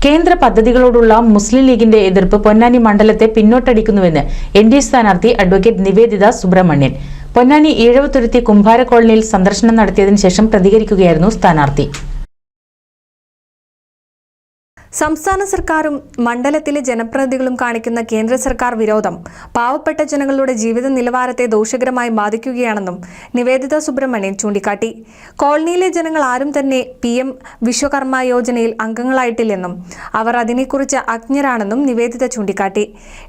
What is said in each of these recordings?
കേന്ദ്ര പദ്ധതികളോടുള്ള മുസ്ലിം ലീഗിന്റെ എതിർപ്പ് പൊന്നാനി മണ്ഡലത്തെ പിന്നോട്ടടിക്കുന്നുവെന്ന് എൻഡിഎ സ്ഥാനാർത്ഥി അഡ്വക്കേറ്റ് നിവേദിത സുബ്രഹ്മണ്യൻ. പൊന്നാനി ഈഴവത്തുരുത്തി കുംഭാര കോളനിയിൽ സന്ദർശനം നടത്തിയതിനു ശേഷം പ്രതികരിക്കുകയായിരുന്നു സ്ഥാനാർത്ഥി. സംസ്ഥാന സർക്കാരും മണ്ഡലത്തിലെ ജനപ്രതിനിധികളും കാണിക്കുന്ന കേന്ദ്ര സർക്കാർ വിരോധം പാവപ്പെട്ട ജനങ്ങളുടെ ജീവിത നിലവാരത്തെ ദോഷകരമായി ബാധിക്കുകയാണെന്നും നിവേദിത സുബ്രഹ്മണ്യൻ ചൂണ്ടിക്കാട്ടി. കോളനിയിലെ ജനങ്ങൾ ആരും തന്നെ PM വിശ്വകർമ്മ യോജനയിൽ അംഗങ്ങളായിട്ടില്ലെന്നും അവർ അതിനെക്കുറിച്ച് അജ്ഞരാണെന്നും നിവേദിത ചൂണ്ടിക്കാട്ടി.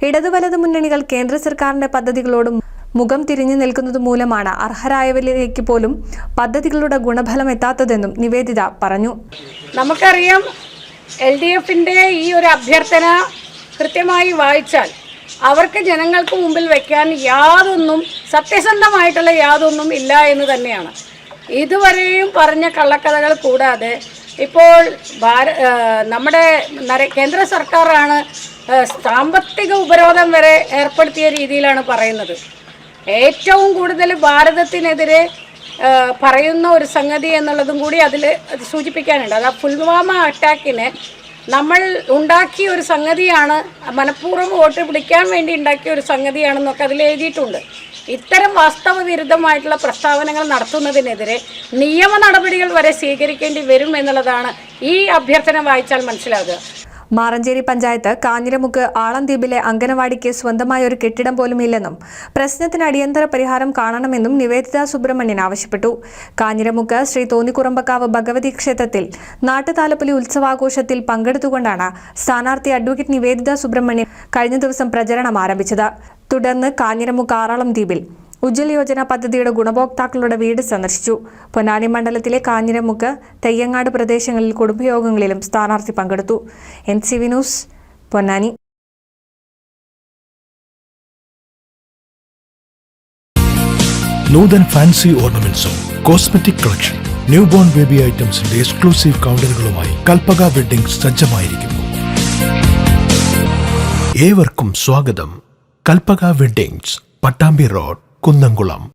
ഇടതു വലതു മുന്നണികൾ കേന്ദ്ര സർക്കാരിന്റെ പദ്ധതികളോടും മുഖം തിരിഞ്ഞു നിൽക്കുന്നത് മൂലമാണ് അർഹരായവരിലേക്ക് പോലും പദ്ധതികളുടെ ഗുണഫലം എത്താത്തതെന്നും നിവേദിത പറഞ്ഞു. നമുക്കറിയാം, LDFന്റെ ഈ ഒരു അഭ്യർത്ഥന കൃത്യമായി വായിച്ചാൽ അവർക്ക് ജനങ്ങൾക്ക് മുമ്പിൽ വയ്ക്കാൻ യാതൊന്നും സത്യസന്ധമായിട്ടുള്ള യാതൊന്നും ഇല്ല എന്ന് തന്നെയാണ്. ഇതുവരെയും പറഞ്ഞ കള്ളക്കഥകൾ കൂടാതെ ഇപ്പോൾ നമ്മുടെ കേന്ദ്ര സർക്കാരാണ് സാമ്പത്തിക ഉപരോധം വരെ ഏർപ്പെടുത്തിയ രീതിയിലാണ് പറയുന്നത്. ഏറ്റവും കൂടുതൽ ഭാരതത്തിനെതിരെ പറയുന്ന ഒരു സംഗതി എന്നുള്ളതും കൂടി അതിൽ സൂചിപ്പിക്കാനുണ്ട്. അത് പുൽവാമ അറ്റാക്കിന് നമ്മൾ ഉണ്ടാക്കിയ ഒരു സംഗതിയാണ്, മനഃപൂർവ്വം വോട്ട് പിടിക്കാൻ വേണ്ടി ഉണ്ടാക്കിയ ഒരു സംഗതിയാണെന്നൊക്കെ അതിൽ എഴുതിയിട്ടുണ്ട്. ഇത്തരം വാസ്തവ വിരുദ്ധമായിട്ടുള്ള പ്രസ്താവനകൾ നടത്തുന്നതിനെതിരെ നിയമ നടപടികൾ വരെ സ്വീകരിക്കേണ്ടി വരും എന്നുള്ളതാണ് ഈ അഭ്യർത്ഥന വായിച്ചാൽ മനസ്സിലാകുക. മാറഞ്ചേരി പഞ്ചായത്ത് കാഞ്ഞിരമുക്ക് ആളംദ്വീപിലെ അംഗനവാടിക്ക് സ്വന്തമായ ഒരു കെട്ടിടം പോലും ഇല്ലെന്നും പ്രശ്നത്തിന് അടിയന്തര പരിഹാരം കാണണമെന്നും നിവേദിത സുബ്രഹ്മണ്യൻ ആവശ്യപ്പെട്ടു. കാഞ്ഞിരമുക്ക് ശ്രീ തോന്നിക്കുറമ്പക്കാവ് ഭഗവതി ക്ഷേത്രത്തിൽ നാട്ടുതാലപ്പൊലി ഉത്സവാഘോഷത്തിൽ പങ്കെടുത്തുകൊണ്ടാണ് സ്ഥാനാർത്ഥി അഡ്വക്കേറ്റ് നിവേദിത സുബ്രഹ്മണ്യൻ കഴിഞ്ഞ ദിവസം പ്രചരണം ആരംഭിച്ചത്. തുടർന്ന് കാഞ്ഞിരമുക്ക് ആറാളംദ്വീപിൽ ഉജ്ജ്വൽ യോജന പദ്ധതിയുടെ ഗുണഭോക്താക്കളുടെ വീട് സന്ദർശിച്ചു. പൊന്നാനി മണ്ഡലത്തിലെ കാഞ്ഞിരമുക്ക്, തെയ്യങ്ങാട് പ്രദേശങ്ങളിൽ കുടുംബയോഗങ്ങളിലും സ്ഥാനാർത്ഥി പങ്കെടുത്തു. NCV news, Ponnani. Noothan fancy ഓർണമെന്റ്സും cosmetic collection, new born baby ഐറ്റംസിന്റെ എക്സ്ക്ലൂസീവ് കൗണ്ടറുകളുമായി കൽപ്പക വെഡ്ഡിംഗ് സജ്ജമായിരിക്കുന്നു. ഏവർക്കും സ്വാഗതം. Kalpaka weddings, Pattambi road, Kunnamkulam.